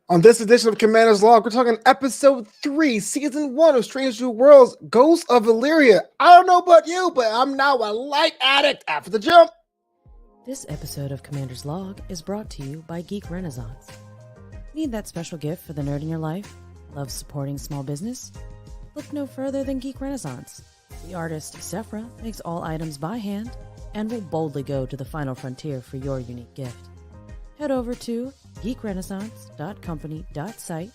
On this edition of Commander's Log, we're talking episode 3, season 1 of Strange New Worlds, Ghosts of Illyria. I don't know about you, but I'm now a light addict after the jump. This episode of Commander's Log is brought to you by Geek Renaissance. Need that special gift for the nerd in your life? Love supporting small business? Look no further than Geek Renaissance. The artist Sephra makes all items by hand and will boldly go to the final frontier for your unique gift. Head over to geekrenaissance.company.site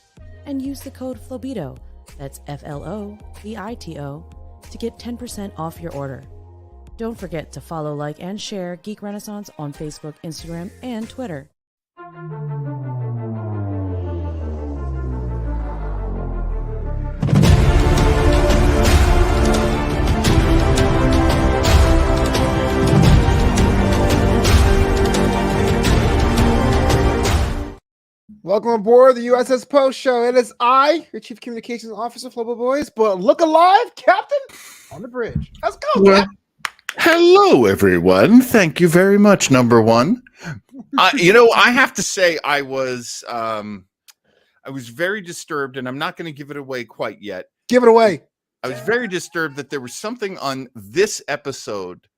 and use the code FLOBITO, that's FLOBITO, to get 10% off your order. Don't forget to follow, like, and share Geek Renaissance on Facebook, Instagram, and Twitter. Welcome aboard the USS Postshow. It is I, your Chief Communications Officer, Flobo Boyce, but look alive, Captain, on the bridge. Let's go, Well, hello, everyone. Thank you very much, number one. I have to say I was very disturbed, and I'm not going to give it away quite yet. Give it away. I was very disturbed that there was something on this episode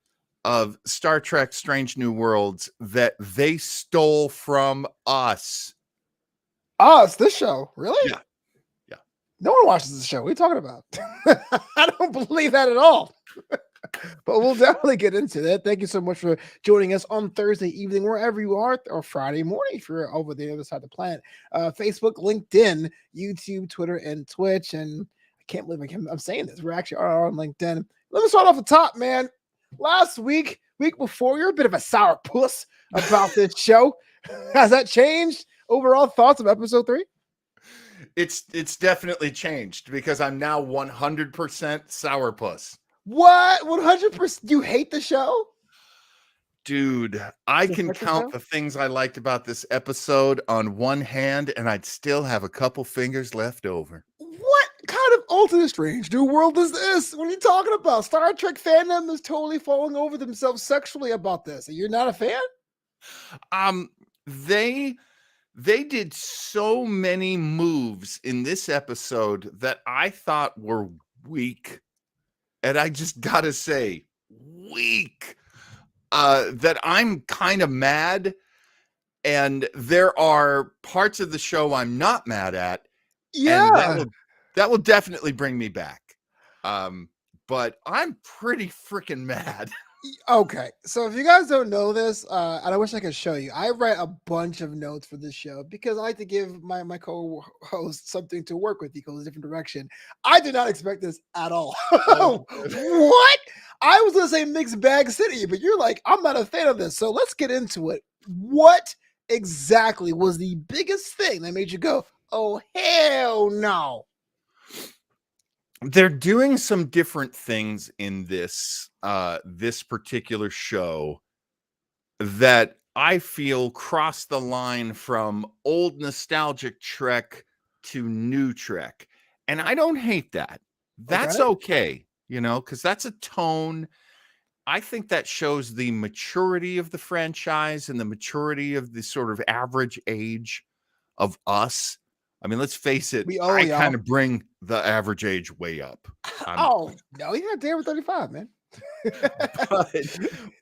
of Star Trek Strange New Worlds that they stole from us. Us, this show, really? Yeah. No one watches this show. What are you talking about? I don't believe that at all. But we'll definitely get into that. Thank you so much for joining us on Thursday evening, wherever you are, or Friday morning if you're over the other side of the planet. Facebook, LinkedIn, YouTube, Twitter, and Twitch. And I can't believe I'm saying this. We're actually on LinkedIn. Let me start off the top, man. Last week before, you're a bit of a sourpuss about this show. Has that changed? Overall thoughts of episode 3? It's definitely changed because I'm now 100% sourpuss. What? 100%? You hate the show? Dude, I can count the things I liked about this episode on one hand, and I'd still have a couple fingers left over. What kind of alternate Strange New World is this? What are you talking about? Star Trek fandom is totally falling over themselves sexually about this. You're not a fan? They did so many moves in this episode that I thought were weak. And I just gotta say, weak. That I'm kind of mad. And there are parts of the show I'm not mad at. Yeah. And that will definitely bring me back. But I'm pretty freaking mad. Okay, so if you guys don't know this, and I wish I could show you, I write a bunch of notes for this show because I like to give my co-host something to work with. He goes a different direction. I did not expect this at all. Oh. What? I was going to say mixed bag city, but you're like, I'm not a fan of this. So let's get into it. What exactly was the biggest thing that made you go, oh, hell no? They're doing some different things in this this particular show that I feel cross the line from old nostalgic Trek to new Trek. And I don't hate that. That's okay, because that's a tone. I think that shows the maturity of the franchise and the maturity of the sort of average age of us. I mean, let's face it, I kind of bring the average age way up. No, you're not there with 35, man.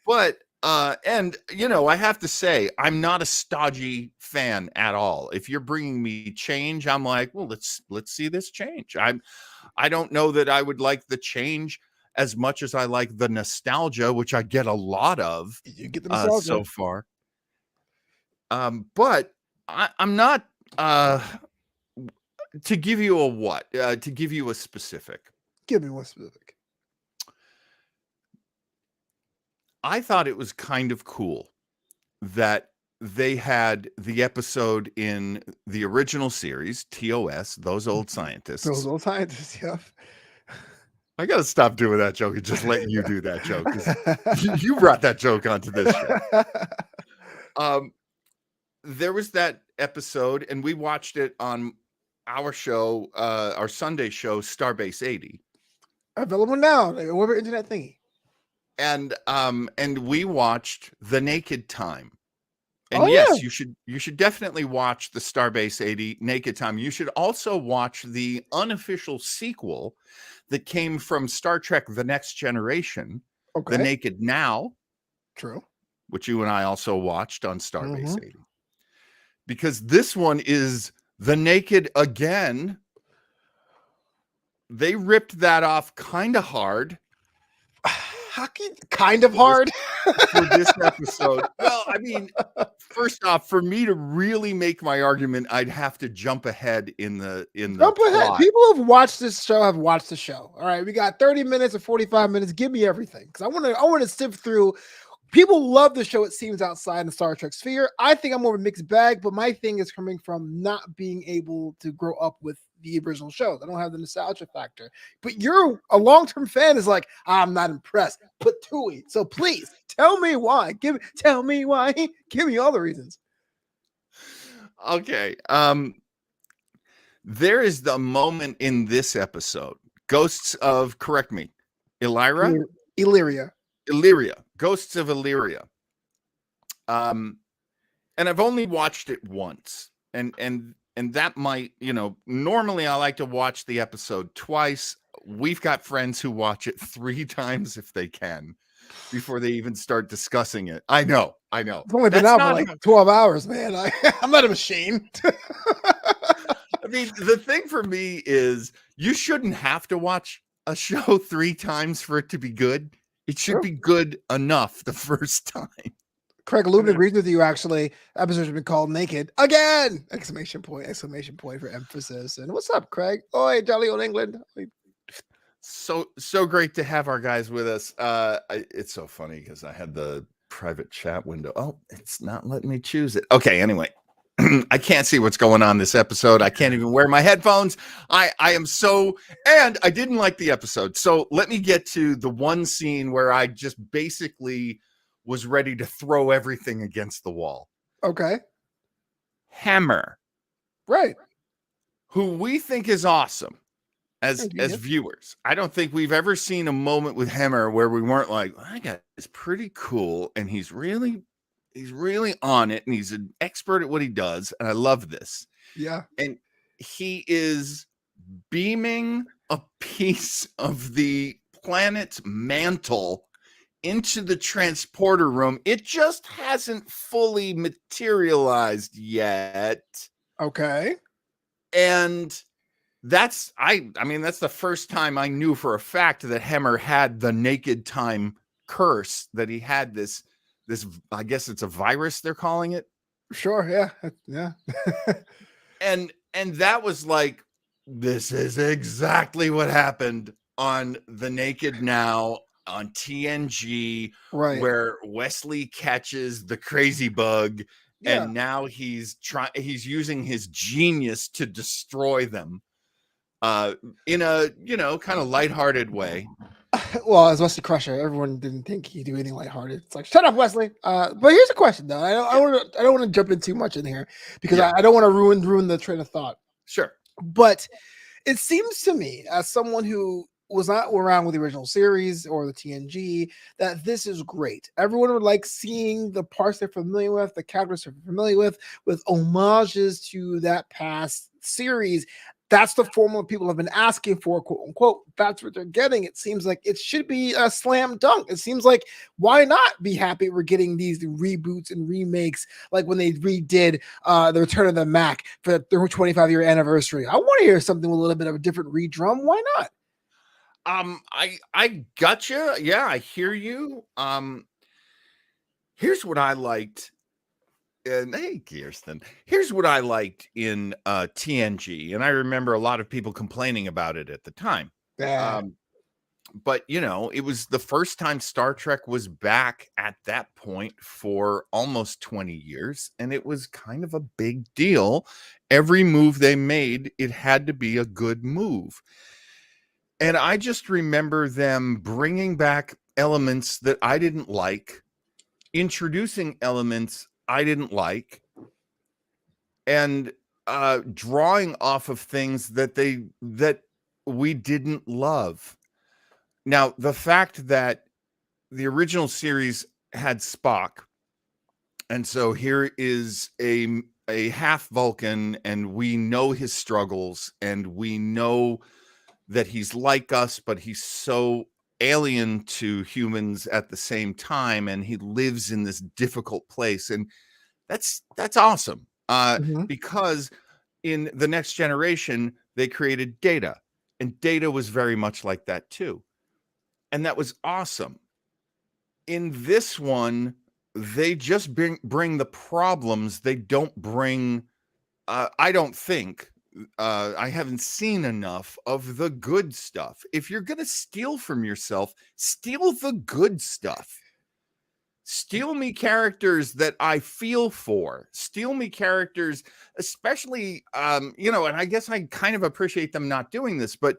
but I have to say, I'm not a stodgy fan at all. If you're bringing me change, I'm like, well, let's see this change. I don't know that I would like the change as much as I like the nostalgia, which I get a lot of. You get the nostalgia so far. But I'm not. To give you a what? To give you a specific. Give me one specific. I thought it was kind of cool that they had the episode in the original series, TOS, Those Old Scientists. Those Old Scientists, yeah. I got to stop doing that joke and just letting you do that joke. You brought that joke onto this show. There was that episode, and we watched it on our show, our Sunday show, Starbase 80. Available now, whatever internet thingy. And we watched The Naked Time. And yeah. yes, you should definitely watch the Starbase 80 Naked Time. You should also watch the unofficial sequel that came from Star Trek The Next Generation, The Okay. Naked Now, True. which you and I also watched on Starbase Mm-hmm. 80. Because this one is The Naked Again. They ripped that off kind of hard. Kind of hard. For this episode. Well, I mean, first off, for me to really make my argument, I'd have to jump ahead in the Jump ahead. plot. People who've watched this show have watched the show. All right, we got 30 minutes or 45 minutes. Give me everything, because I want to sift through. People love the show, it seems, outside the Star Trek sphere. I think I'm more of a mixed bag, but my thing is coming from not being able to grow up with the original shows. I don't have the nostalgia factor. But you're a long-term fan is like, I'm not impressed. Patooey. So please tell me why. Tell me why. Give me all the reasons. Okay. There is the moment in this episode. Ghosts of, correct me, Illyria. Illyria. Ghosts of Illyria. And I've only watched it once. And that might, normally I like to watch the episode twice. We've got friends who watch it 3 times if they can before they even start discussing it. I know. It's only been out for like 12 hours, man. I'm not a machine. I mean, the thing for me is you shouldn't have to watch a show 3 times for it to be good. It should be good enough the first time. Craig Lubin agrees with you, actually. Episode should be called Naked Again! Exclamation point for emphasis. And what's up, Craig? Oi, jolly old England. So great to have our guys with us. It's so funny because I had the private chat window. Oh, it's not letting me choose it. Okay, anyway. I can't see what's going on this episode. I can't even wear my headphones. I am so, and I didn't like the episode. So let me get to the one scene where I just basically was ready to throw everything against the wall. Okay. Hammer. Right. Who we think is awesome as viewers. I don't think we've ever seen a moment with Hammer where we weren't like, that guy is pretty cool and he's really on it and he's an expert at what he does. And I love this. Yeah. And he is beaming a piece of the planet's mantle into the transporter room. It just hasn't fully materialized yet. Okay. And that's the first time I knew for a fact that Hemmer had the Naked Time curse, that he had this, I guess it's a virus they're calling it. Sure, yeah. and that was like, this is exactly what happened on The Naked Now on TNG, right, where Wesley catches the crazy bug, and now he's using his genius to destroy them in a kind of lighthearted way. Well, as Wesley Crusher, everyone didn't think he'd do anything lighthearted. It's like, shut up, Wesley. But here's a question, though. I don't want to jump in too much in here because I don't want to ruin the train of thought. Sure, but it seems to me, as someone who was not around with the original series or the TNG, that this is great. Everyone would like seeing the parts they're familiar with, the characters they're familiar with homages to that past series. That's the formula people have been asking for, quote unquote. That's what they're getting. It seems like it should be a slam dunk. It seems like, why not be happy we're getting these reboots and remakes, like when they redid the Return of the Mac for their 25-year anniversary. I want to hear something with a little bit of a different redrum. Why not? I gotcha. Yeah, I hear you. Here's what I liked. And hey, Kirsten, here's what I liked in TNG, and I remember a lot of people complaining about it at the time. But it was the first time Star Trek was back at that point for almost 20 years, and it was kind of a big deal. Every move they made, it had to be a good move. And I just remember them bringing back elements that I didn't like, introducing elements I didn't like, and drawing off of things that we didn't love. Now, the fact that the original series had Spock And so here is a half Vulcan, and we know his struggles, and we know that he's like us, but he's so alien to humans at the same time, and he lives in this difficult place. And that's awesome. Mhm. Because in the Next Generation, they created Data, and Data was very much like that too. And that was awesome. In this one, they just bring the problems. They don't bring, I don't think, I haven't seen enough of the good stuff. If you're going to steal from yourself, steal the good stuff. Steal me characters that I feel for. Steal me characters, especially, and I guess I kind of appreciate them not doing this, but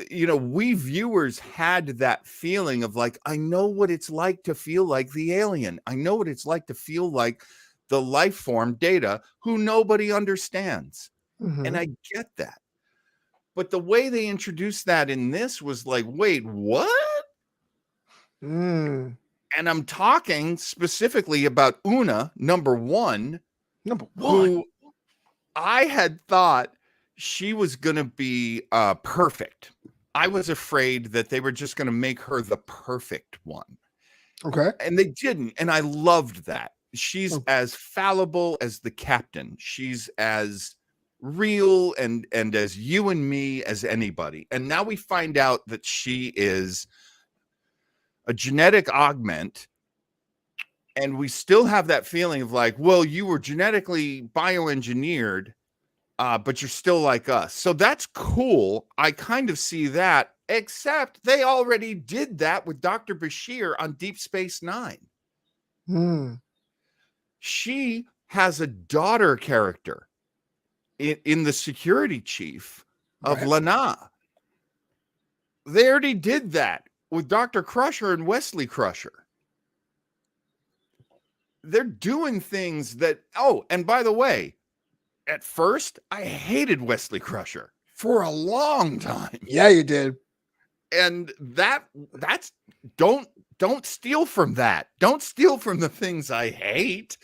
we viewers had that feeling of like, I know what it's like to feel like the alien. I know what it's like to feel like the life form Data, who nobody understands. And Mhm. I get that. But the way they introduced that in this was like, wait, what? Mm. And I'm talking specifically about Una, number one, Number one. who I had thought she was going to be perfect. I was afraid that they were just going to make her the perfect one. Okay. And they didn't. And I loved that. She's Oh. as fallible as the captain. She's as real and as you and me as anybody. And now we find out that she is a genetic augment. And we still have that feeling of like, well, you were genetically bioengineered, but you're still like us. So that's cool. I kind of see that, except they already did that with Dr. Bashir on Deep Space Nine. Mm. She has a daughter character in the security chief of Right. Lana. They already did that with Dr. Crusher and Wesley Crusher. They're doing things that, and by the way, at first, I hated Wesley Crusher for a long time. Yeah, you did. And that's don't steal from that. Don't steal from the things I hate.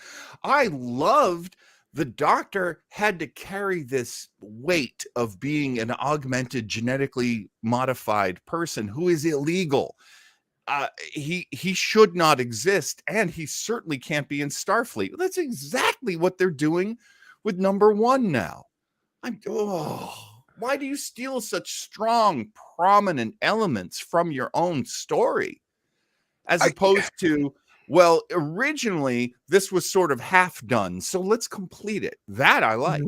I loved the Doctor had to carry this weight of being an augmented, genetically modified person who is illegal. He should not exist, and he certainly can't be in Starfleet. That's exactly what they're doing with number one now. Why do you steal such strong, prominent elements from your own story? As opposed to, well, originally this was sort of half done, so let's complete it. That I like.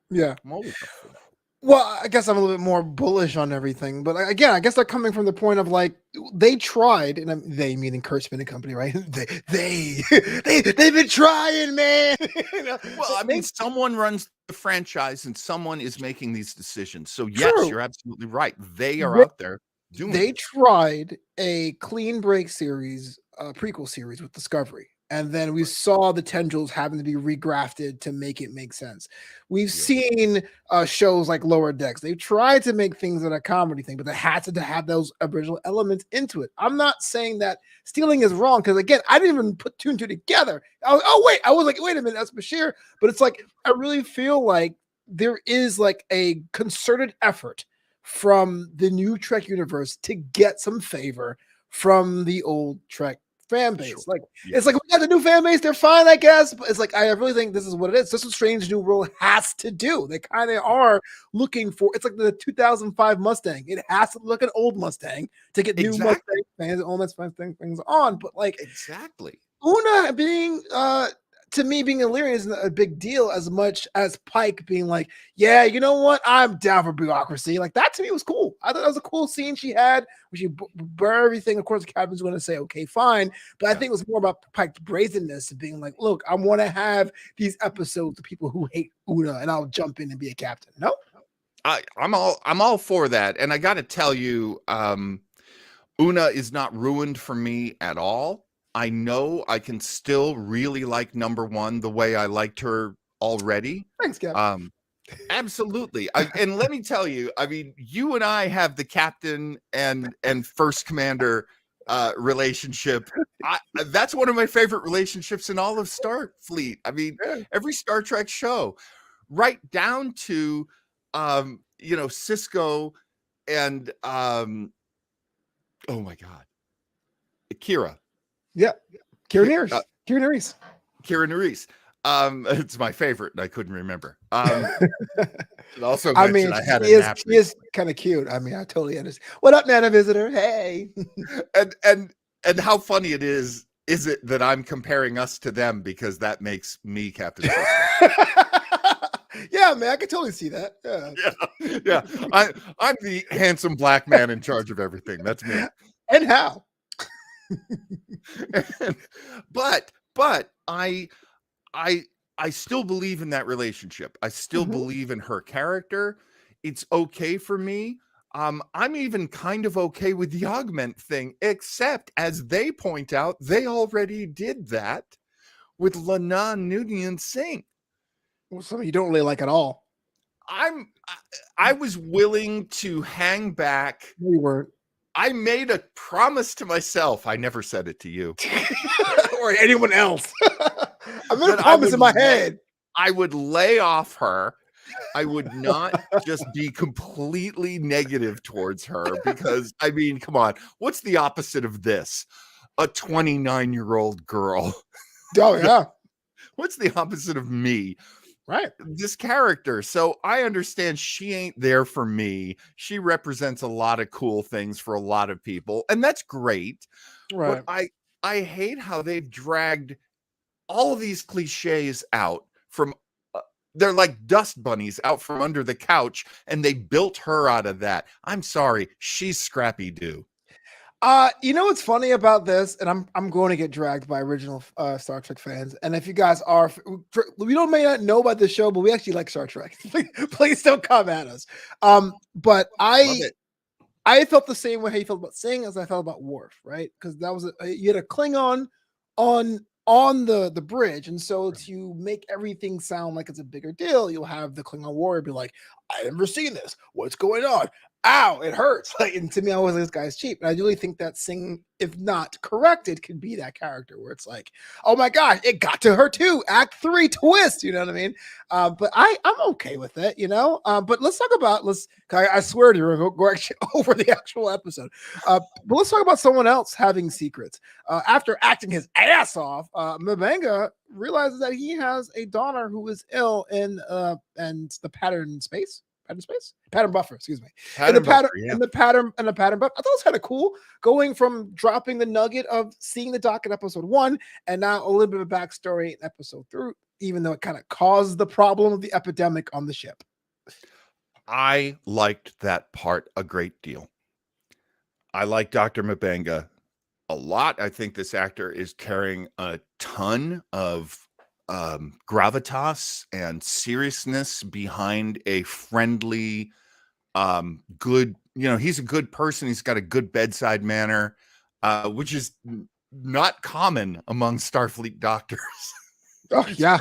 Yeah. I'm always up for that. Well, I guess I'm a little bit more bullish on everything, but again, I guess they're coming from the point of like they tried, and they meaning Kurtzman and company, right? They've been trying, man. Well, I mean, someone runs the franchise, and someone is making these decisions. So yes, True. you're absolutely right. They are out there doing. They it. tried a clean break series, prequel series with Discovery. And then we saw the tendrils having to be regrafted to make it make sense. We've seen shows like Lower Decks. They tried to make things that are a comedy thing, but they had to have those original elements into it. I'm not saying that stealing is wrong, because again, I didn't even put two and two together. I was like, wait a minute, that's Bashir. But it's like, I really feel like there is like a concerted effort from the new Trek universe to get some favor from the old Trek fan base. Sure. Like, Yeah. it's like, we got the new fan base, they're fine, I guess. But it's like, I really think this is what it is. This is what Strange New World has to do. They kind of are looking for, it's like the 2005 Mustang. It has to look an old Mustang to get new Mustang fans and old Mustang things on. But like, exactly. Una being to me, being Illyrian isn't a big deal as much as Pike being like, yeah, you know what? I'm down for bureaucracy. Like, that to me was cool. I thought that was a cool scene she had where she burned everything. Of course, the captain's going to say, okay, fine. But I think it was more about Pike's brazenness of being like, look, I want to have these episodes of people who hate Una, and I'll jump in and be a captain. No? I'm all for that. And I got to tell you, Una is not ruined for me at all. I know I can still really like number one the way I liked her already. Thanks, Captain. Absolutely. And let me tell you, I mean, you and I have the captain and first commander relationship. That's one of my favorite relationships in all of Starfleet. I mean, Yeah. every Star Trek show, right down to Cisco and oh my god, Kira. Yeah. Ki- Kieran Nerys. Kira Nerys. It's my favorite, and I couldn't remember. Should also I mention mean, I had a she nap. is kind of cute. I mean, I totally understand. What up, Nana Visitor? Hey. And how funny it is it that I'm comparing us to them because that makes me Captain Cisco. Yeah, man, I can totally see that. Yeah. I'm the handsome black man in charge of everything. That's me. And how? but I still believe in that relationship. I still believe in her character. It's okay for me. I'm even kind of okay with the augment thing, except as they point out, they already did that with Lana Noonien Singh. Well, something you don't really like at all. I was willing to hang back. No, you weren't. I made a promise to myself. I never said it to you or anyone else. I made a promise in my head. I would lay off her. I would not just be completely negative towards her because, I mean, come on. What's the opposite of this? A 29-year-old girl. Oh, yeah. What's the opposite of me? Right. This character. So I understand she ain't there for me. She represents a lot of cool things for a lot of people, and that's great. Right. But I hate how they've dragged all of these cliches out from they're like dust bunnies out from under the couch, and they built her out of that. I'm sorry, she's Scrappy Doo. You know what's funny about this, and I'm going to get dragged by original Star Trek fans. And if you guys are, we may not know about the show, but we actually like Star Trek. Please don't come at us. But I felt the same way how you felt about Singh as I felt about Worf, right? Because that was you had a Klingon on the bridge, and so to make everything sound like it's a bigger deal, you'll have the Klingon warrior be like, "I've never seen this. What's going on? Ow, it hurts." Like, and to me, I was like, this guy's cheap. And I really think that Singh, if not corrected, could be that character where it's like, oh my gosh, it got to her too. Act 3 twist, you know what I mean? But I'm okay with it, you know. But let's talk about I swear to you, we're going actually over the actual episode. But let's talk about someone else having secrets. After acting his ass off, M'Benga realizes that he has a daughter who is ill in the pattern buffer, excuse me. In the pattern buffer. I thought it was kind of cool going from dropping the nugget of seeing the doc in episode 1 and now a little bit of a backstory in episode 3, even though it kind of caused the problem of the epidemic on the ship. I liked that part a great deal. I like Dr. M'Benga a lot. I think this actor is carrying a ton of gravitas and seriousness behind a friendly, good, he's a good person. He's got a good bedside manner, which is not common among Starfleet doctors. Oh, yeah.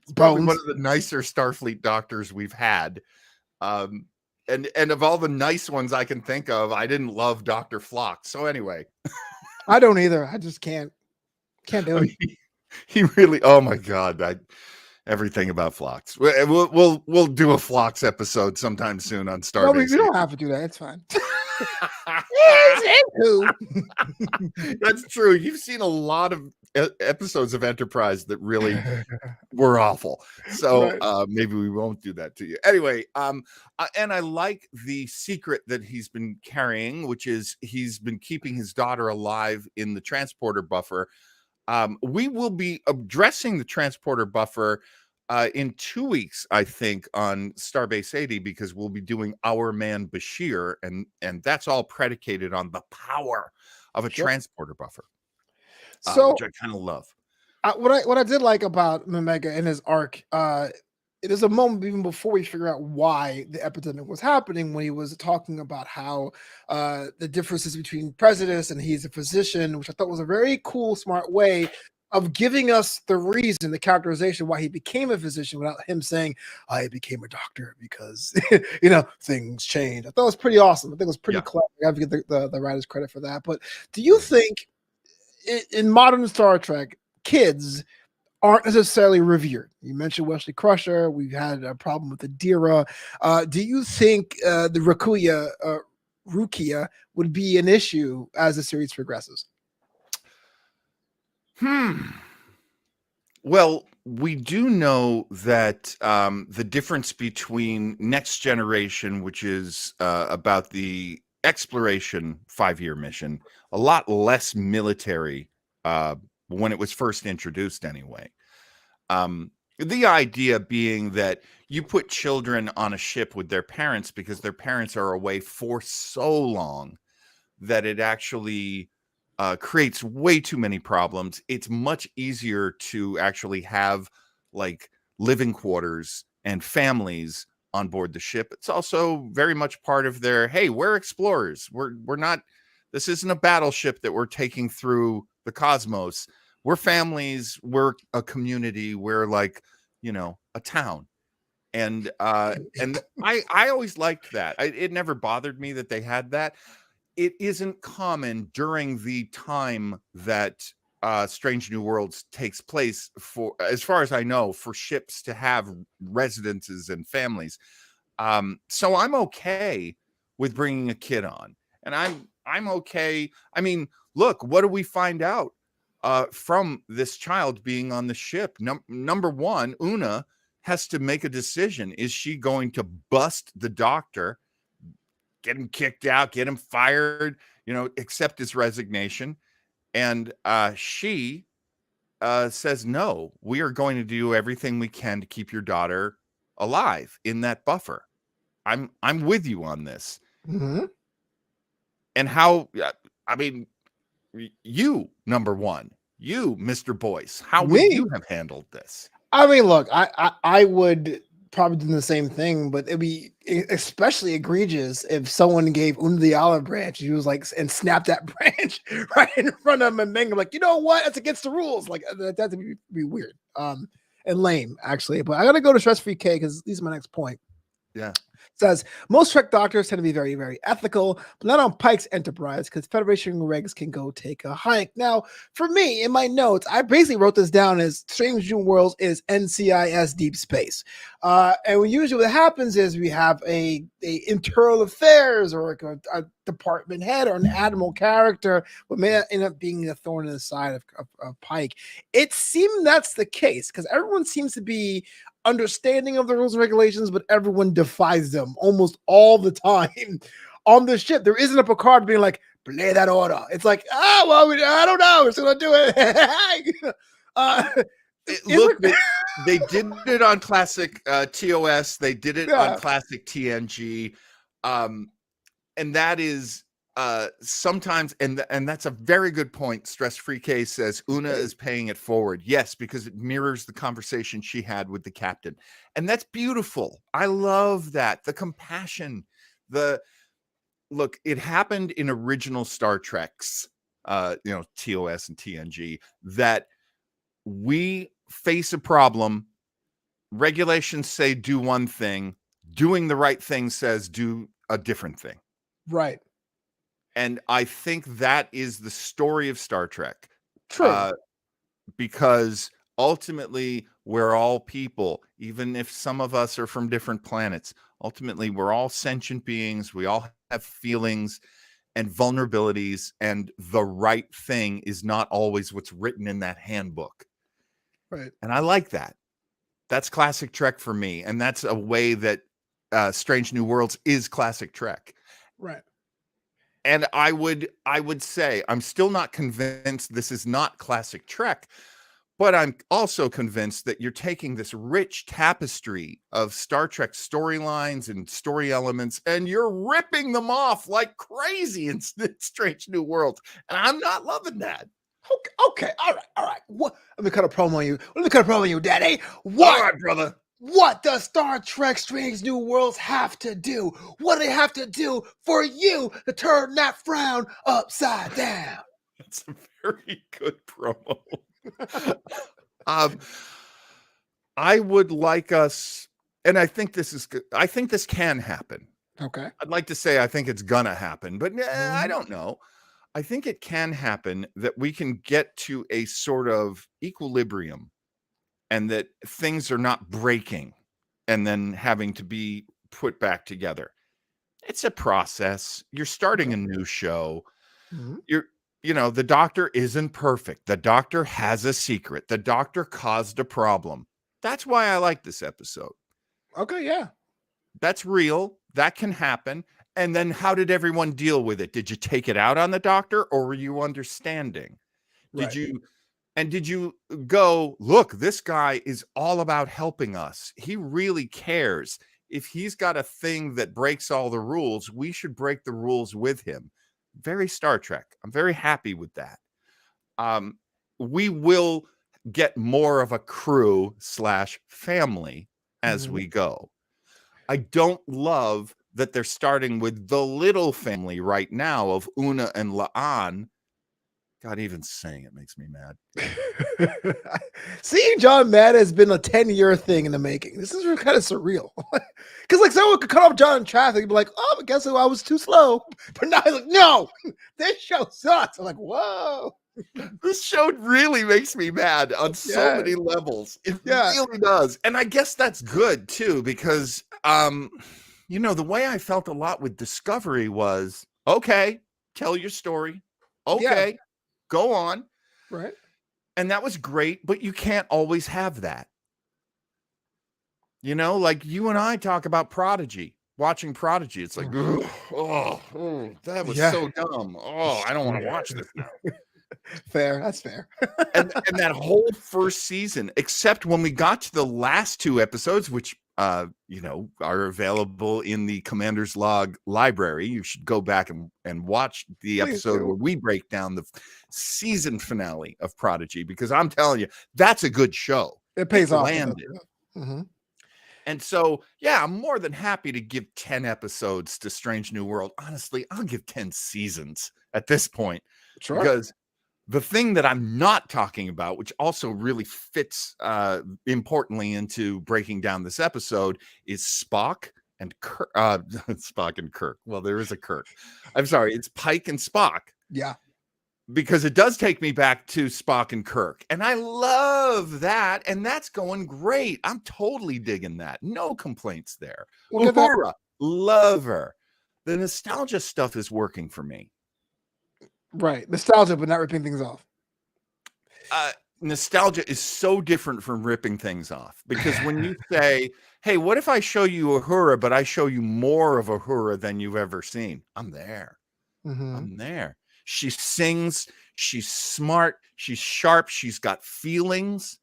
It's probably one of the nicer Starfleet doctors we've had. And of all the nice ones I can think of, I didn't love Dr. Flock. So anyway. I don't either. I just can't do it. He really, oh my God. Everything about Phlox. We'll do a Phlox episode sometime soon on Starbase. No, we don't have to do that. It's fine. That's true. You've seen a lot of episodes of Enterprise that really were awful. So right. Maybe we won't do that to you. Anyway, and I like the secret that he's been carrying, which is he's been keeping his daughter alive in the transporter buffer. We will be addressing the transporter buffer in 2 weeks, I think, on Starbase 80, because we'll be doing Our Man Bashir, and that's all predicated on the power of a transporter buffer, which I kind of love. What I did like about M'Benga in his arc, it is a moment even before we figure out why the epidemic was happening, when he was talking about how the differences between presidents and he's a physician, which I thought was a very cool, smart way of giving us the reason, the characterization why he became a physician without him saying, I became a doctor because, things change. I thought it was pretty awesome. I think it was pretty clever. I have to give the writers credit for that. But do you think in modern Star Trek, kids aren't necessarily revered? You mentioned Wesley Crusher. We've had a problem with Adira. Do you think the Rukia would be an issue as the series progresses? Well, we do know that the difference between Next Generation, which is about the exploration 5-year mission, a lot less military when it was first introduced anyway. The idea being that you put children on a ship with their parents because their parents are away for so long that it actually creates way too many problems. It's much easier to actually have like living quarters and families on board the ship. It's also very much part of their, hey, we're explorers. We're not, this isn't a battleship that we're taking through the cosmos. We're families, we're a community, we're like, a town. And I always liked that. It never bothered me that they had that. It isn't common during the time that Strange New Worlds takes place, for as far as I know, for ships to have residences and families. So I'm okay with bringing a kid on, and I'm okay. I mean, look, what do we find out from this child being on the ship? Number one, Una has to make a decision. Is she going to bust the doctor, get him kicked out, get him fired, accept his resignation? And she says, no, we are going to do everything we can to keep your daughter alive in that buffer. I'm with you on this. Mm-hmm. And how, I mean, you, number one, you, Mr. Boyce, how would you have handled this? I mean, look, I would probably do the same thing, but it'd be especially egregious if someone gave Una the olive branch. He was like, and snapped that branch right in front of him, and then like, you know what? That's against the rules. Like that'd be weird, and lame actually. But I gotta go to Stress Free K because this is my next point. Yeah. Says most Trek doctors tend to be very, very ethical, but not on Pike's Enterprise because Federation regs can go take a hike. Now, for me, in my notes, I basically wrote this down as Strange New Worlds is NCIS Deep Space. And usually what happens is we have a internal affairs or like a department head or an admiral character, but may end up being a thorn in the side of Pike. It seemed that's the case because everyone seems to be understanding of the rules and regulations, but everyone defies them almost all the time on the ship. There isn't a Picard being like, play that order. It's like, I don't know. We're going to do it. Look, they did it on classic TOS. They did it on classic TNG. And that is sometimes, and that's a very good point. Stress Free Case says Una is paying it forward. Yes, because it mirrors the conversation she had with the captain. And that's beautiful. I love that. The compassion, look, it happened in original Star Treks, TOS and TNG, that we face a problem. Regulations say do one thing. Doing the right thing says do a different thing. Right. And I think that is the story of Star Trek. True. Because ultimately, we're all people, even if some of us are from different planets. Ultimately, we're all sentient beings. We all have feelings and vulnerabilities, and the right thing is not always what's written in that handbook. Right. And I like that. That's classic Trek for me. And that's a way that Strange New Worlds is classic Trek. Right. And I would say I'm still not convinced this is not classic Trek, but I'm also convinced that you're taking this rich tapestry of Star Trek storylines and story elements, and you're ripping them off like crazy in Strange New Worlds. And I'm not loving that. Okay. All right. What? Let me cut a promo on you. Let me cut a promo on you, Daddy. What? All right, brother. What does Star Trek Strange New Worlds have to do? What do they have to do for you to turn that frown upside down? That's a very good promo. Um, I would like us, and I think I think this can happen. Okay. I'd like to say I think it's gonna happen, but I Mhm. don't know. I think it can happen that we can get to a sort of equilibrium and that things are not breaking and then having to be put back together. It's a process. You're starting Okay. a new show. Mhm. You're the doctor isn't perfect. The doctor has a secret. The doctor caused a problem. That's why I like this episode. Okay, yeah. That's real. That can happen. And then how did everyone deal with it? Did you take it out on the doctor or were you understanding? Did Right. you go, look, this guy is all about helping us. He really cares. If he's got a thing that breaks all the rules, we should break the rules with him. Very Star Trek. I'm very happy with that. Um, we will get more of a crew / family as Mhm. we go. I don't love that they're starting with the little family right now of Una and La'an. God, even saying it makes me mad. Seeing John mad has been a 10-year thing in the making. This is kind of surreal. Because like someone could cut off John in traffic and be like, oh, I guess I was too slow. But now he's like, no, this show sucks. I'm like, whoa. This show really makes me mad on so Yeah. many levels. It Yeah. really does. And I guess that's good too, because the way I felt a lot with Discovery was, okay, tell your story. Yeah. Okay, go on. Right. And that was great, but you can't always have that. Like you and I talk about Prodigy, watching Prodigy. It's like, ugh, that was Yeah. so dumb. Oh, I don't want to watch this now. Fair. That's fair. And that whole first season, except when we got to the last 2 episodes, which are available in the Commander's Log library. You should go back and watch the Please episode do. where we break down the season finale of Prodigy, because I'm telling you, that's a good show. It pays off. Landed. Mm-hmm. And so, yeah, I'm more than happy to give 10 episodes to Strange New World. Honestly, I'll give 10 seasons at this point, Sure. because the thing that I'm not talking about, which also really fits importantly into breaking down this episode, is Spock and Kirk. Spock and Kirk. Well, there is a Kirk. I'm sorry. It's Pike and Spock. Yeah. Because it does take me back to Spock and Kirk. And I love that. And that's going great. I'm totally digging that. No complaints there. We'll get that. Uhura, love her. The nostalgia stuff is working for me. Right. Nostalgia, but not ripping things off. Nostalgia is so different from ripping things off, because when you say, hey, what if I show you Uhura, but I show you more of Uhura than you've ever seen? I'm there. Mm-hmm. I'm there. She sings. She's smart. She's sharp. She's got feelings.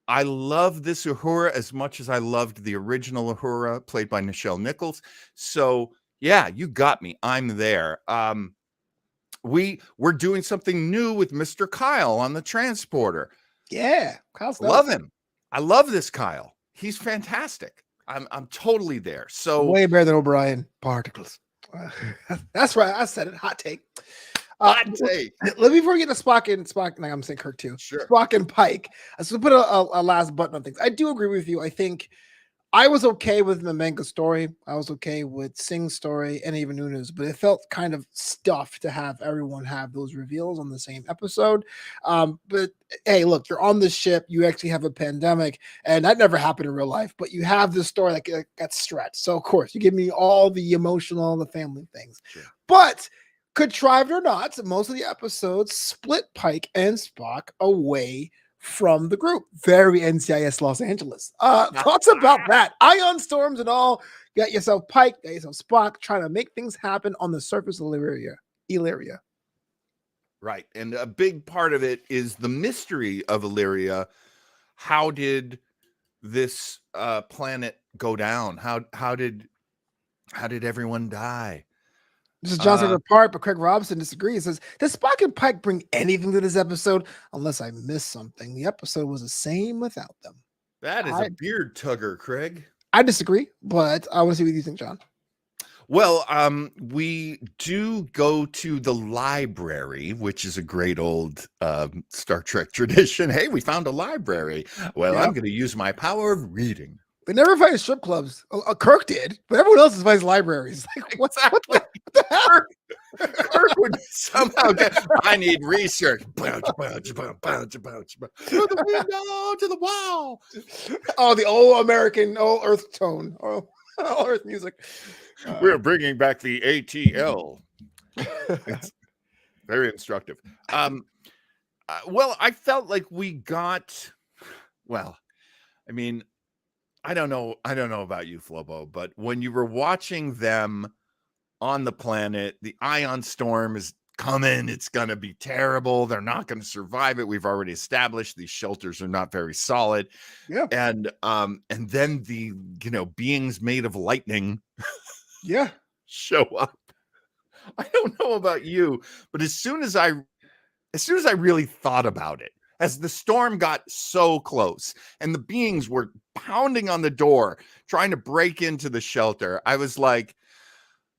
I love this Uhura as much as I loved the original Uhura played by Nichelle Nichols. So yeah, you got me. I'm there. We're doing something new with Mr. Kyle on the transporter. Yeah, Kyle's Love him. I love this Kyle. He's fantastic. I'm totally there. So way better than O'Brien. Particles. That's right. I said it. Hot take. Hot take. Let me forget the Spock and Spock. Like I'm saying Kirk too. Sure. Spock and Pike. So put a last button on things. I do agree with you. I think I was okay with the manga story. I was okay with Singh's story and even Una's, but it felt kind of stuffed to have everyone have those reveals on the same episode. But hey, look, you're on the ship. You actually have a pandemic, and that never happened in real life. But you have this story that got stretched. So of course, you give me all the emotional, the family things. Sure. But contrived or not, most of the episodes split Pike and Spock away from the group. Very NCIS Los Angeles. Thoughts about that? Ion storms and all. You got yourself Pike, got yourself Spock, trying to make things happen on the surface of Illyria. Right. And a big part of it is the mystery of Illyria. How did this planet go down? How did everyone die? This is John's favorite part, but Craig Robinson disagrees. Says, does Spock and Pike bring anything to this episode? Unless I missed something. The episode was the same without them. That is a beard tugger, Craig. I disagree, but I want to see what you think, John. Well, we do go to the library, which is a great old Star Trek tradition. Hey, we found a library. Well, Yeah. I'm going to use my power of reading. They never fight strip clubs. Kirk did, but everyone else fights libraries. Like, what the hell? Kirk would somehow get. I need research. Bounce, bounce, bounce, bounce, bounce, bounce. Through the window to the wall. Oh, the old American, old Earth tone, old Earth music. We're bringing back the ATL. It's very instructive. Well, I felt like we got. Well, I mean, I don't know about you, Flobo, but when you were watching them on the planet, the ion storm is coming. It's going to be terrible. They're not going to survive it. We've already established these shelters are not very solid. Yeah. And then the, beings made of lightning Yeah. show up. I don't know about you, but as soon as I really thought about it, as the storm got so close and the beings were pounding on the door, trying to break into the shelter, I was like,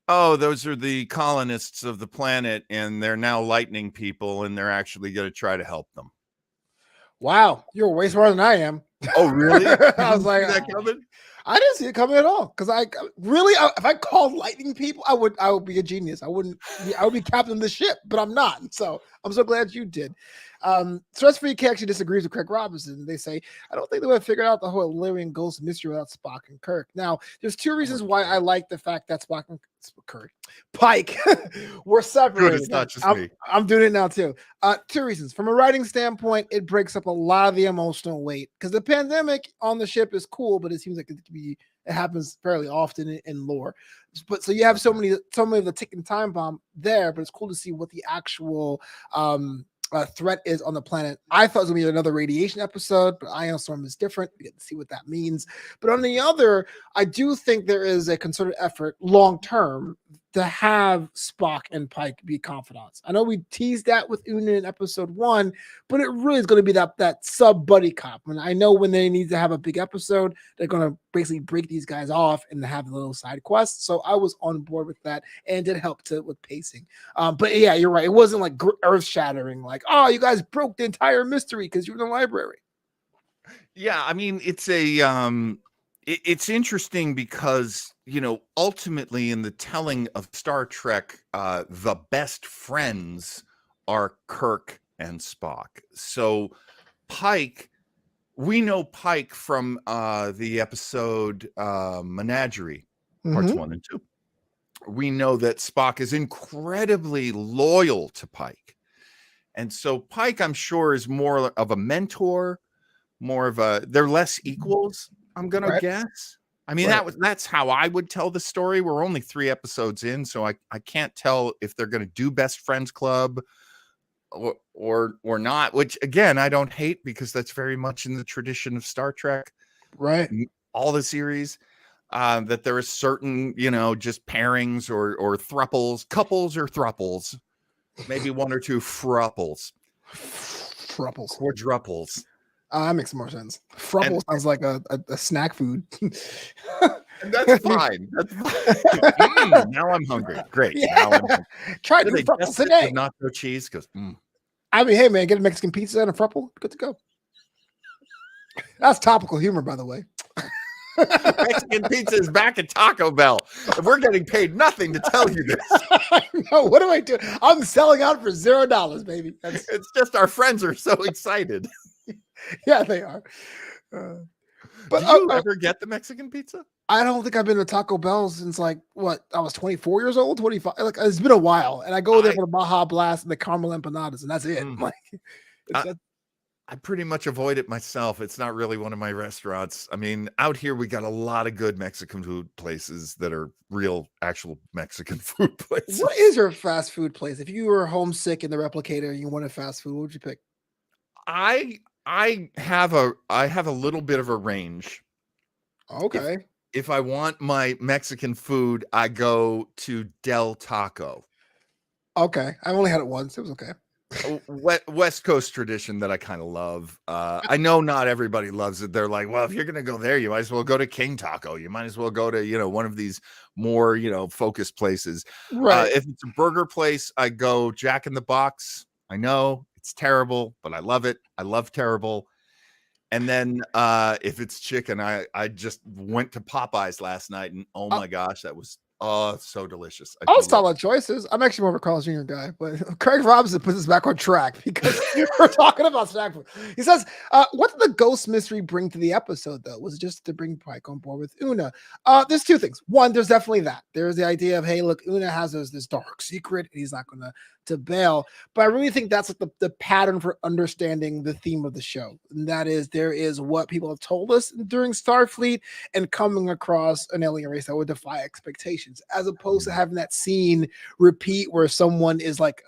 oh, those are the colonists of the planet, and they're now lightning people, and they're actually going to try to help them. Wow, you're way smarter than I am. Oh, really? I was like, that coming? I didn't see it coming at all. Because if I called lightning people, I would be a genius. I would be captain of the ship, but I'm not. So I'm so glad you did. Stress Free K actually disagrees with Craig Robinson. They say, I don't think they would have figured out the whole Illyrian ghost mystery without Spock and Kirk. Now, there's two reasons why I like the fact that Spock and Pike were separated. Good, it's not just me. I'm doing it now too. Two reasons. From a writing standpoint, it breaks up a lot of the emotional weight because the pandemic on the ship is cool, but it seems like it happens fairly often in lore. But so you have so many of the ticking time bomb there, but it's cool to see what the actual threat is on the planet. I thought it was gonna be another radiation episode, but Ion Storm is different. We get to see what that means. But on the other, I do think there is a concerted effort long term to have Spock and Pike be confidants. I know we teased that with Una in episode 1, but it really is going to be that sub buddy cop. And I know when they need to have a big episode, they're going to basically break these guys off and have a little side quest. So I was on board with that, and it helped with pacing. But yeah, you're right. It wasn't like earth shattering, like, oh, you guys broke the entire mystery because you're in the library. Yeah, I mean, it's it's interesting because, ultimately in the telling of Star Trek, the best friends are Kirk and Spock. So Pike, we know Pike from the episode Menagerie, parts 1 and 2. We know that Spock is incredibly loyal to Pike. And so Pike, I'm sure, is more of a mentor, they're less equals, I'm going to guess. I mean, that's how I would tell the story. We're only 3 episodes in, so I can't tell if they're going to do Best Friends Club or not, which again, I don't hate because that's very much in the tradition of Star Trek. Right. All the series, that there is certain, just pairings or thruples, couples or thruples, maybe 1 or 2 fruples. Quadruples. That makes more sense. Frupple sounds like a snack food. That's fine. That's fine. Now I'm hungry. Great. Yeah. Now I'm hungry. Try to frupples today. Nacho cheese because. I mean, hey man, get a Mexican pizza and a frupple. Good to go. That's topical humor, by the way. Mexican pizza is back at Taco Bell. We're getting paid nothing to tell you this. I know. What do I do? I'm selling out for $0, baby. It's just our friends are so excited. Yeah, they are. But do you ever get the Mexican pizza? I don't think I've been to Taco Bell since I was 24 years old, 25. Like, it's been a while, and I go there for the Baja Blast and the caramel empanadas, and that's it. I pretty much avoid it myself. It's not really one of my restaurants. I mean, out here we got a lot of good Mexican food places that are real, actual Mexican food places. What is your fast food place? If you were homesick in the Replicator and you wanted fast food, what would you pick? I have a little bit of a range. Okay. If I want my Mexican food, I go to Del Taco. Okay. I've only had it once. It was okay. West Coast tradition that I kind of love. I know not everybody loves it. They're like, well, if you're gonna go there, you might as well go to King Taco. You might as well go to one of these more focused places. Right. If it's a burger place, I go Jack in the Box. I know it's terrible, but I love it. I love terrible. And then if it's chicken, I just went to Popeyes last night, and oh my gosh, that was so delicious. All solid choices. I'm actually more of a Carl's Jr. guy, but Craig Robinson puts us back on track because we're talking about snack food. He says, what did the ghost mystery bring to the episode, though? Was it just to bring Pike on board with Una? There's two things. One, there's definitely that. There's the idea of, hey, look, Una has this dark secret, and he's not going to bail. But I really think that's like the pattern for understanding the theme of the show. And that is, there is what people have told us during Starfleet and coming across an alien race that would defy expectations, as opposed to having that scene repeat where someone is like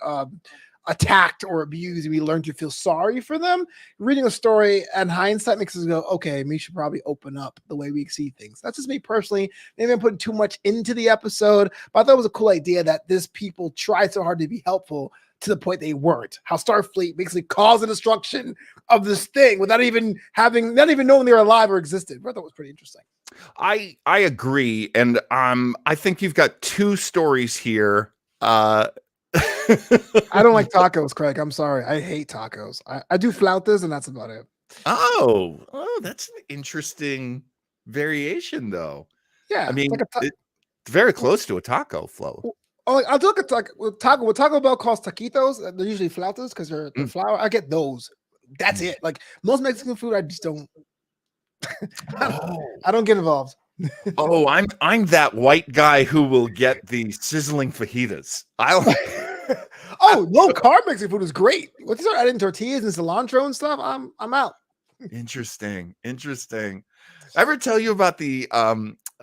attacked or abused and we learn to feel sorry for them. Reading a story and hindsight makes us go, okay, we should probably open up the way we see things. That's just me personally. Maybe I'm putting too much into the episode, but I thought it was a cool idea that this people tried so hard to be helpful to the point they weren't. How Starfleet basically caused the destruction of this thing without even knowing they were alive or existed. I thought it was pretty interesting. I agree, and I think you've got two stories here. I don't like tacos, Craig. I'm sorry. I hate tacos. I do flautas, and that's about it. Oh, that's an interesting variation, though. Yeah, I mean, it's very close to a taco flow. Oh, I'll do like taco. What Taco Bell calls taquitos, they're usually flautas because they're flour. I get those. That's it. Like most Mexican food, I just don't. I don't get involved. Oh, I'm that white guy who will get the sizzling fajitas. Oh, low carb Mexican food is great. Once you start adding tortillas and cilantro and stuff, I'm out. Interesting. I ever tell you about the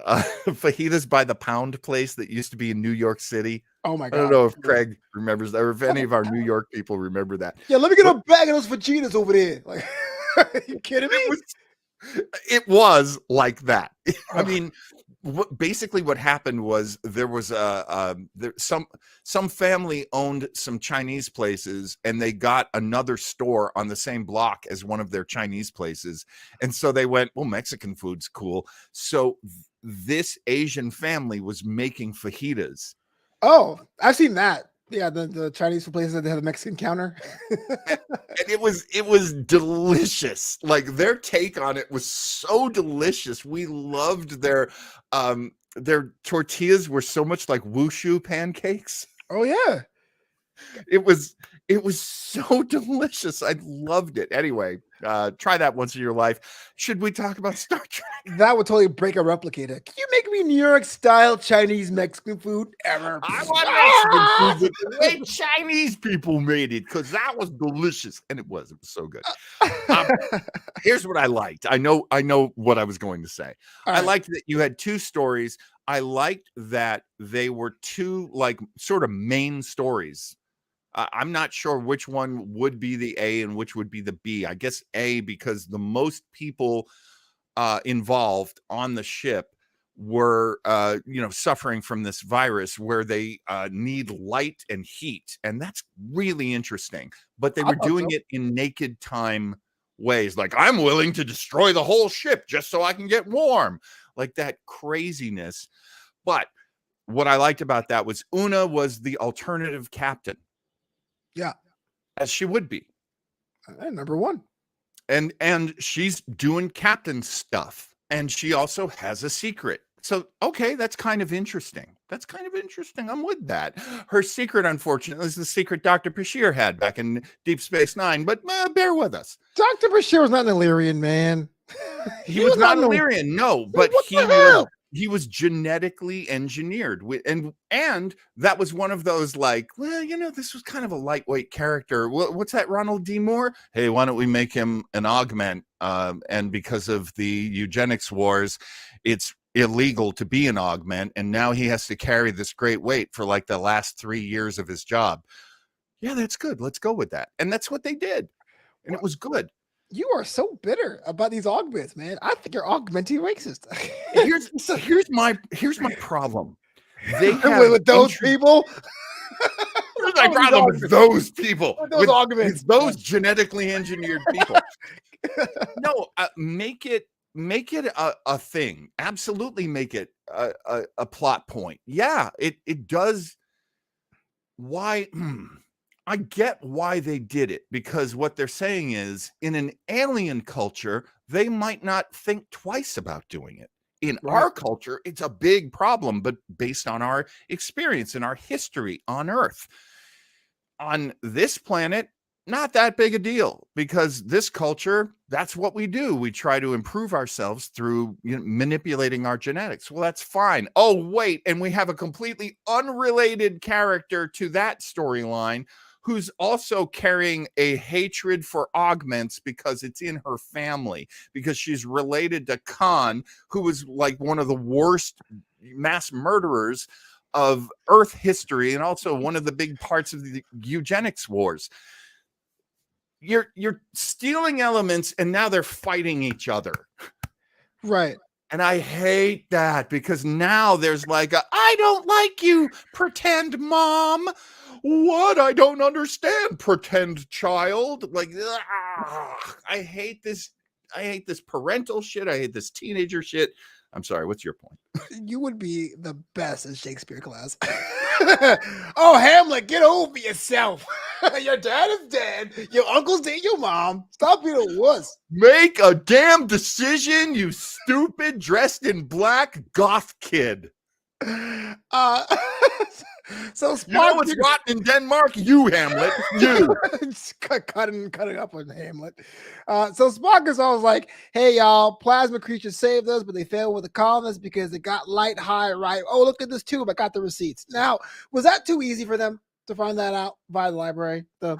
fajitas by the pound place that used to be in New York City? Oh my God. I don't know if Craig remembers that or if any of our New York people remember that. Yeah, let me get a bag of those fajitas over there. Like, are you kidding me? It was like that. I mean, basically what happened was there was some family owned some Chinese places, and they got another store on the same block as one of their Chinese places. And so they went, well, Mexican food's cool. So this Asian family was making fajitas. Oh, I've seen that. Yeah, the Chinese places that they have a Mexican counter. And it was delicious. Like their take on it was so delicious. We loved their tortillas were so much like wushu pancakes. Oh yeah. It was so delicious. I loved it. Anyway, try that once in your life. Should we talk about Star Trek? That would totally break a replicator. Can you make me New York style Chinese Mexican food ever? I want Mexican food the way Chinese people made it, because that was delicious. And it was so good. Here's what I liked. I know what I was going to say. I liked that you had two stories. I liked that they were two like sort of main stories. I'm not sure which one would be the A and which would be the B. I guess A, because the most people involved on the ship were, suffering from this virus where they need light and heat. And that's really interesting. But they were doing it in naked time ways. Like, I'm willing to destroy the whole ship just so I can get warm. Like that craziness. But what I liked about that was Una was the alternative captain. Yeah, as she would be. Number one. And she's doing captain stuff, and she also has a secret. So okay, that's kind of interesting. I'm with that. Her secret, unfortunately, is the secret Dr. Bashir had back in Deep Space Nine. But bear with us. Dr. Bashir was not an Illyrian, man. He was not an Illyrian, no, but he was genetically engineered, and that was one of those like, well, this was kind of a lightweight character. What's that, Ronald D. Moore? Hey, why don't we make him an augment? And because of the eugenics wars, it's illegal to be an augment, and now he has to carry this great weight for like the last 3 years of his job. Yeah, that's good. Let's go with that. And that's what they did, and it was good. You are so bitter about these augments, man. I think you're augmenting racist. Here's my problem. They have with those people. My problem with those people, those arguments, those genetically engineered people. No, make it a thing. Absolutely make it a plot point. Yeah, it does. Why? I get why they did it, because what they're saying is in an alien culture, they might not think twice about doing it. In our culture, it's a big problem, but based on our experience and our history on Earth. On this planet, not that big a deal, because this culture, that's what we do. We try to improve ourselves through manipulating our genetics. Well, that's fine. Oh, wait. And we have a completely unrelated character to that storyline who's also carrying a hatred for augments because it's in her family, because she's related to Khan, who was like one of the worst mass murderers of Earth history, and also one of the big parts of the eugenics wars. You're stealing elements, and now they're fighting each other. Right. And I hate that, because now there's like I don't like you, pretend mom. What? I don't understand, pretend child. Like, I hate this. I hate this parental shit. I hate this teenager shit. I'm sorry, what's your point? You would be the best in Shakespeare class. Oh, Hamlet, get over yourself. Your dad is dead. Your uncle's dead. Your mom. Stop being a wuss. Make a damn decision, you stupid, dressed in black goth kid. So Spock, you know what's rotten in Denmark? You, Hamlet. You. cutting up on Hamlet. So Spock is always like, hey, y'all, plasma creatures saved us, but they failed with the colonists because they got light, high, right? Oh, look at this tube. I got the receipts. Now, was that too easy for them to find that out via the library? Or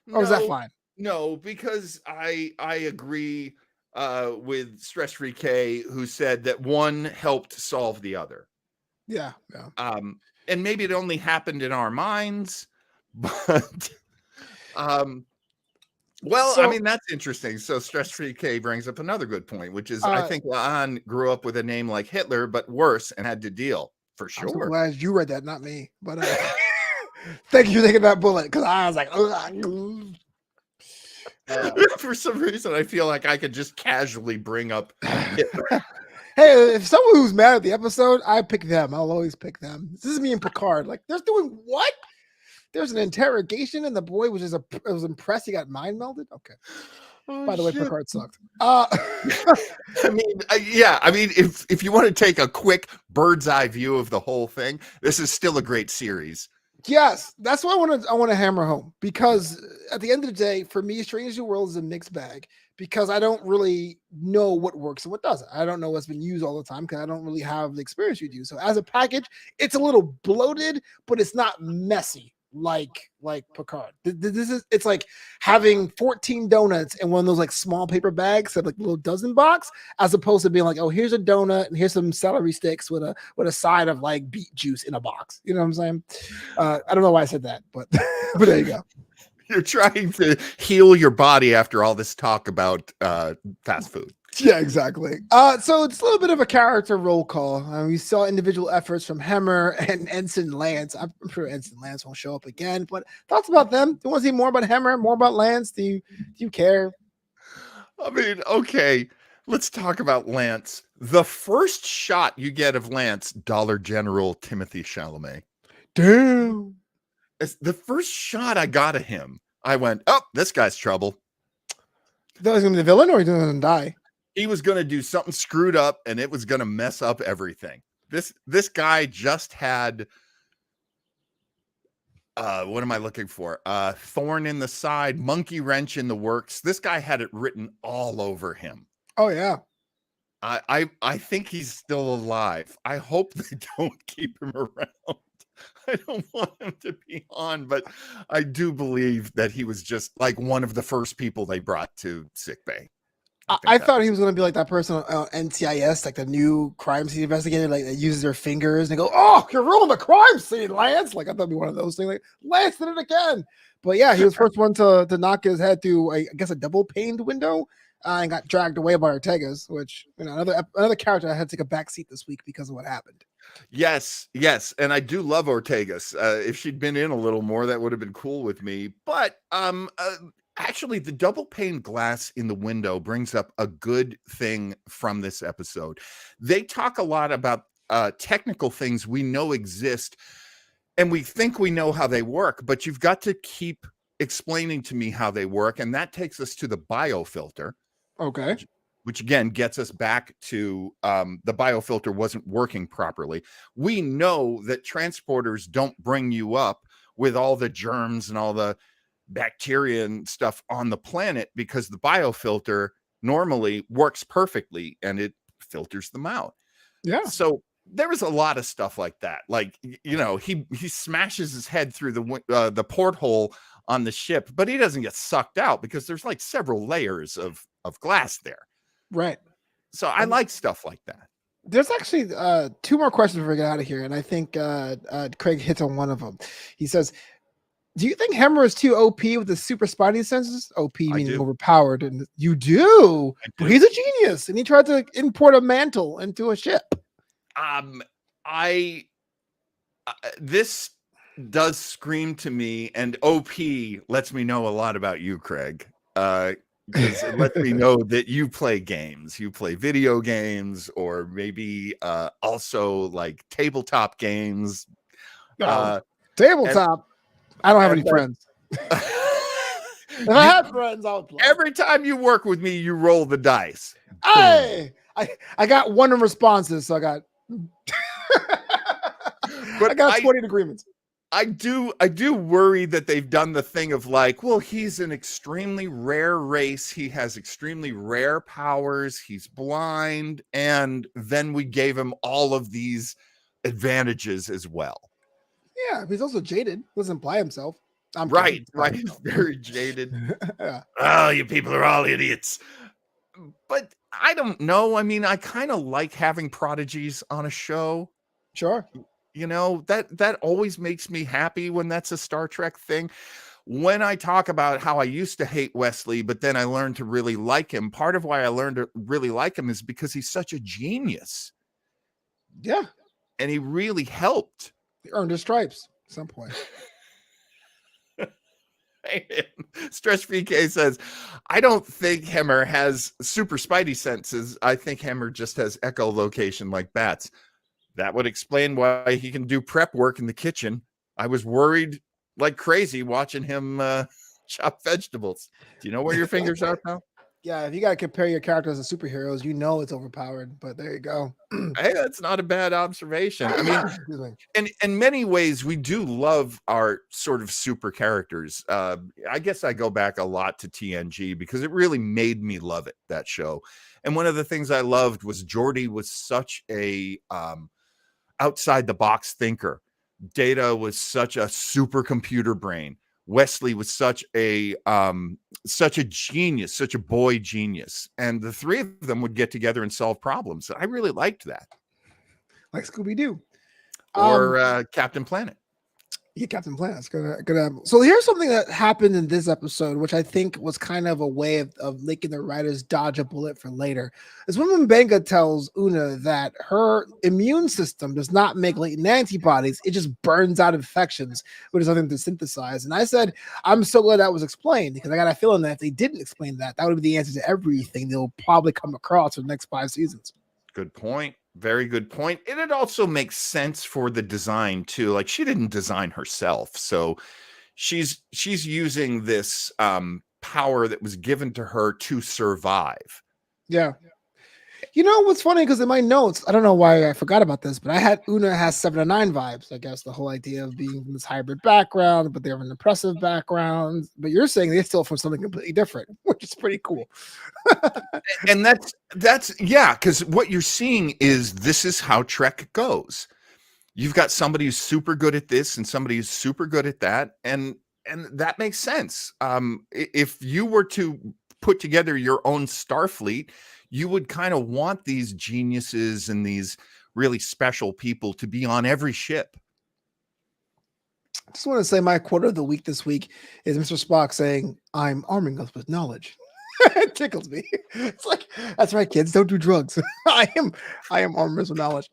was that fine? No, because I agree with Stress Free K, who said that one helped solve the other. Yeah. And maybe it only happened in our minds, but well, I mean, that's interesting. So Stress Free K brings up another good point, which is I think Laan grew up with a name like Hitler, but worse, and had to deal for sure. I'm so glad you read that, not me. But thank you for taking that bullet, because I was like, for some reason, I feel like I could just casually bring up Hitler. Hey, if someone who's mad at the episode, I pick them. I'll always pick them. This is me and Picard. Like, they're doing what? There's an interrogation, and the boy was was impressed. He got mind melded. Okay. Oh, by the way, Picard sucked. I mean, yeah. I mean, if you want to take a quick bird's eye view of the whole thing, this is still a great series. Yes, that's what I want to hammer home, because at the end of the day, for me, Strange New World is a mixed bag, because I don't really know what works and what doesn't. I don't know what's been used all the time, because I don't really have the experience you do. So as a package, it's a little bloated, but it's not messy like Picard. It's like having 14 donuts in one of those like small paper bags, of like little dozen box, as opposed to being like, oh, here's a donut and here's some celery sticks with a side of like beet juice in a box. You know what I'm saying? I don't know why I said that, but but there you go. You're trying to heal your body after all this talk about fast food. Yeah, exactly. So it's a little bit of a character roll call. We saw individual efforts from Hemmer and Ensign Lance. I'm sure Ensign Lance won't show up again, but thoughts about them? Do you want to see more about Hemmer, more about Lance? Do you care? I mean, okay, let's talk about Lance. The first shot you get of Lance, Dollar General Timothy Chalamet. Damn. It's the first shot I got of him, I went, oh, this guy's trouble. That was going to be the villain, or he going to die? He was going to do something screwed up, and it was going to mess up everything. This guy just had, what am I looking for? Thorn in the side, monkey wrench in the works. This guy had it written all over him. Oh, yeah. I think he's still alive. I hope they don't keep him around. I don't want him to be on, but I do believe that he was just like one of the first people they brought to sickbay. I thought he was going to be like that person on NCIS, like the new crime scene investigator, like that uses their fingers and they go, "Oh, you're ruining the crime scene, Lance!" Like I thought it'd be one of those things. Like Lance did it again, but yeah, he was the first one to knock his head through, I guess, a double paned window, and got dragged away by Ortega's. Which, you know, another character I had to take a back seat this week because of what happened. Yes, yes, and I do love Ortegas. If she'd been in a little more, that would have been cool with me. But actually, the double pane glass in the window brings up a good thing from this episode. They talk a lot about technical things we know exist, and we think we know how they work, but you've got to keep explaining to me how they work, and that takes us to the biofilter. Okay. Which again gets us back to the biofilter wasn't working properly. We know that transporters don't bring you up with all the germs and all the bacteria and stuff on the planet because the biofilter normally works perfectly and it filters them out. Yeah. So there was a lot of stuff like that. Like, he smashes his head through the porthole on the ship, but he doesn't get sucked out because there's like several layers of glass there. Right. So I like stuff like that. There's actually 2 more questions before we get out of here, and I think Craig hits on one of them. He says, do you think Hemmer is too OP with the super spidey senses? OP meaning overpowered. And you do? Well, he's a genius, and he tried to import a mantle into a ship. This does scream to me, and OP lets me know a lot about you, Craig. Because it lets me know that you play games, you play video games, or maybe also like tabletop games. Tabletop. I don't have any friends. If I had friends, I would play. Every time you work with me, you roll the dice. Hey, I got 1 responses, so I got but I got 20 agreements. I do worry that they've done the thing of like, well, he's an extremely rare race. He has extremely rare powers. He's blind. And then we gave him all of these advantages as well. Yeah, he's also jaded. Doesn't apply himself. Right. He's very jaded. Yeah. Oh, you people are all idiots. But I don't know. I mean, I kind of like having prodigies on a show. Sure. That always makes me happy when that's a Star Trek thing. When I talk about how I used to hate Wesley, but then I learned to really like him, part of why I learned to really like him is because he's such a genius. Yeah. And he really helped. He earned his stripes at some point. Stretch VK says, I don't think Hemmer has super spidey senses. I think Hemmer just has echolocation like bats. That would explain why he can do prep work in the kitchen. I was worried like crazy watching him chop vegetables. Do you know where your fingers are, pal? Yeah, if you got to compare your characters as superheroes, it's overpowered. But there you go. Hey, that's not a bad observation. I mean, in many ways, we do love our sort of super characters. I guess I go back a lot to TNG because it really made me love it, that show. And one of the things I loved was Geordi was such a outside the box thinker. Data was such a supercomputer brain. Wesley was such a genius, such a boy genius, and the 3 of them would get together and solve problems. I really liked that, like Scooby-Doo or Captain Planet. Yeah, Captain Planet's gonna. So here's something that happened in this episode, which I think was kind of a way of making the writers dodge a bullet for later. Is when Mbenga tells Una that her immune system does not make latent antibodies; it just burns out infections, which is something to synthesize. And I said, I'm so glad that was explained because I got a feeling that if they didn't explain that, that would be the answer to everything they'll probably come across for the next 5 seasons. Good point. Very good point. And it also makes sense for the design too. Like she didn't design herself. So she's using this power that was given to her to survive. Yeah. You know what's funny? Because in my notes, I don't know why I forgot about this, but I had Una has 7 of 9 vibes. I guess the whole idea of being from this hybrid background, but they have an impressive background. But you're saying they're still from something completely different, which is pretty cool. And that's yeah, because what you're seeing is this is how Trek goes. You've got somebody who's super good at this and somebody who's super good at that, and that makes sense. If you were to put together your own Starfleet, you would kind of want these geniuses and these really special people to be on every ship. I just want to say my quote of the week this week is Mr. Spock saying, I'm arming us with knowledge. It tickles me. It's like, that's right, kids, don't do drugs. I am arming us with knowledge.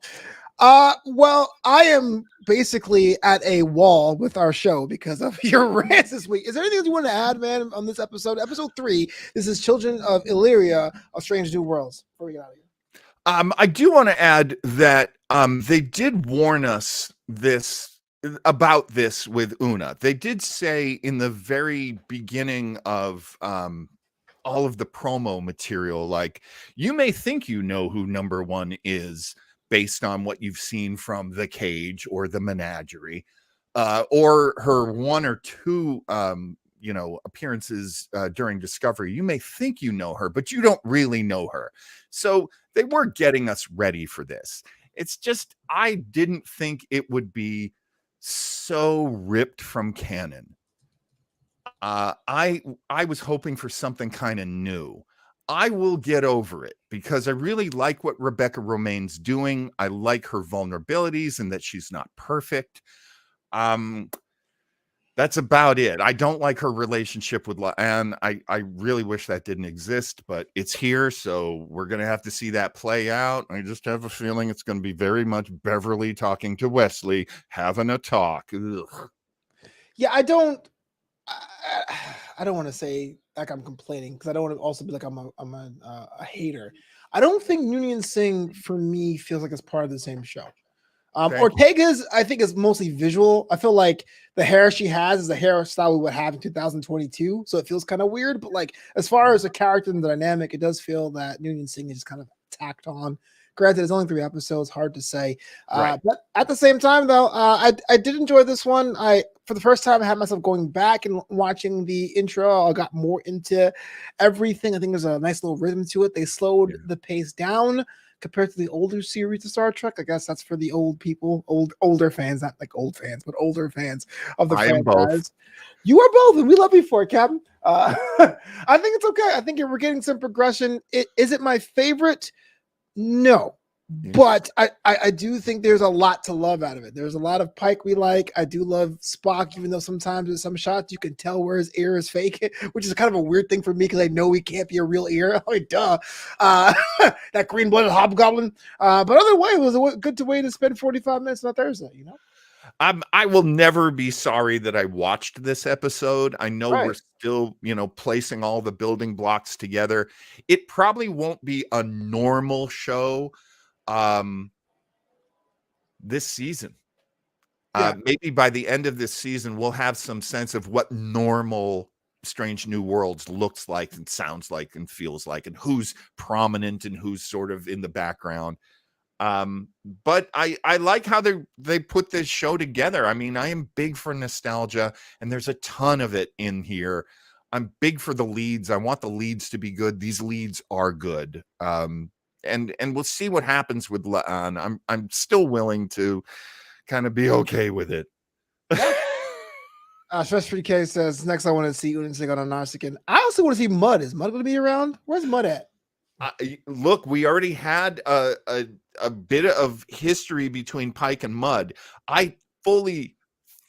Well, I am basically at a wall with our show because of your rants this week. Is there anything you want to add, man, on this episode? Episode 3. This is Children of Illyria of Strange New Worlds. Before we get out of here. I do want to add that they did warn us about this with Una. They did say in the very beginning of all of the promo material, like, you may think you know who number 1 is based on what you've seen from the cage or the menagerie, or her 1 or 2 appearances during Discovery. You may think you know her, but you don't really know her. So they were getting us ready for this. It's just, I didn't think it would be so ripped from canon. I was hoping for something kind of new. I will get over it because I really like what Rebecca Romaine's doing. I like her vulnerabilities and that she's not perfect. That's about it. I don't like her relationship with La'an. I really wish that didn't exist, but it's here, so we're going to have to see that play out. I just have a feeling it's going to be very much Beverly talking to Wesley, having a talk. Ugh. Yeah, I don't want to say like I'm complaining because I don't want to also be like I'm a hater. I don't think Noonien Singh for me feels like it's part of the same show. Okay. Ortega's, I think, is mostly visual. I feel like the hair she has is the hairstyle we would have in 2022, so it feels kind of weird. But like as far as the character and the dynamic, it does feel that Noonien Singh is just kind of tacked on. Granted, it's only 3 episodes, hard to say. Right. But at the same time, though, I did enjoy this one. For the first time, I had myself going back and watching the intro. I got more into everything. I think there's a nice little rhythm to it. They slowed the pace down compared to the older series of Star Trek. I guess that's for the old people, older fans, not like old fans, but older fans of the franchise. You are both, and we love you for it, Captain. I think it's okay. I think we're getting some progression. Is it my favorite? No. But I do think there's a lot to love out of it. There's a lot of Pike we like. I do love Spock, even though sometimes in some shots you can tell where his ear is fake, which is kind of a weird thing for me because I know he can't be a real ear. Oh, duh. That green-blooded hobgoblin. But other way, it was a good way to spend 45 minutes on a Thursday, you know? I will never be sorry that I watched this episode. I know we're still, placing all the building blocks together. It probably won't be a normal show this season. Maybe by the end of this season, we'll have some sense of what normal Strange New Worlds looks like and sounds like and feels like, and who's prominent and who's sort of in the background. But I like how they put this show together. I mean, I am big for nostalgia, and there's a ton of it in here. I'm big for the leads. I want the leads to be good. These leads are good. And we'll see what happens with La'an. I'm still willing to kind of be okay with it. Stress Free K says next I want to see Noonien Singh on a Narsicon. I also want to see Mud. Is Mud going to be around? Where's Mud at? Look, we already had a bit of history between Pike and Mud. I fully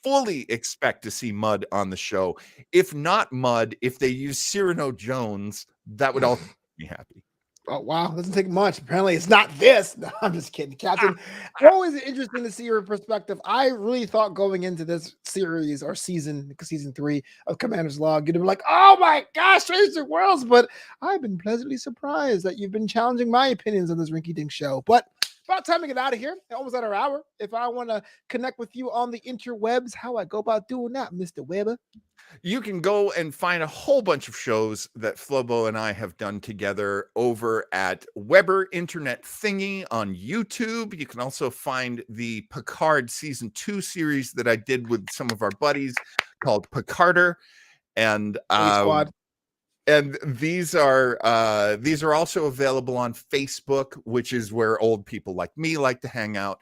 expect to see Mud on the show. If not Mud, if they use Cyrano Jones, that would also make me happy. Oh, wow. Doesn't take much. Apparently, it's not this. No, I'm just kidding. Captain, always interesting to see your perspective. I really thought going into this series or season 3 of Commander's Log, you'd be like, oh my gosh, Strange New Worlds. But I've been pleasantly surprised that you've been challenging my opinions on this Rinky Dink show. But about time to get out of here. Almost at our hour. If I want to connect with you on the interwebs, how I go about doing that, Mr. Weber? You can go and find a whole bunch of shows that Flobo and I have done together over at Weber Internet Thingy on YouTube. You can also find the Picard Season 2 series that I did with some of our buddies called Picarder. And these are also available on Facebook, which is where old people like me like to hang out.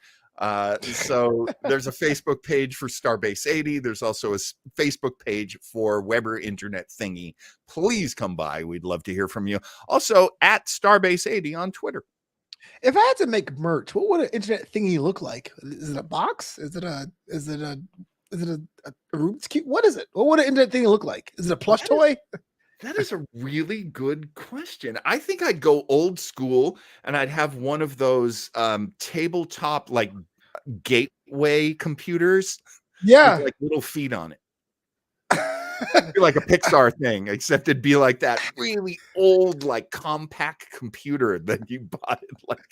So there's a Facebook page for Starbase 80. There's also a Facebook page for Weber Internet Thingy. Please come by. We'd love to hear from you. Also at Starbase 80 on Twitter. If I had to make merch, what would an internet thingy look like? Is it a box? Is it a Rubik's Cube? What is it? What would an internet thingy look like? Is it a plush toy? That is a really good question. I think I'd go old school and I'd have one of those tabletop like gateway computers with Yeah. like little feet on it. It'd be like a Pixar thing, except it'd be like that really old, like compact computer that you bought at like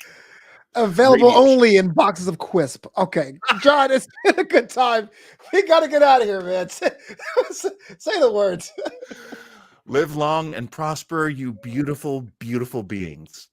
Available Radio Shack. only in boxes of Quisp. Okay, John, it's been a good time. We got to get out of here, man. Say the words. Live long and prosper, you beautiful, beautiful beings.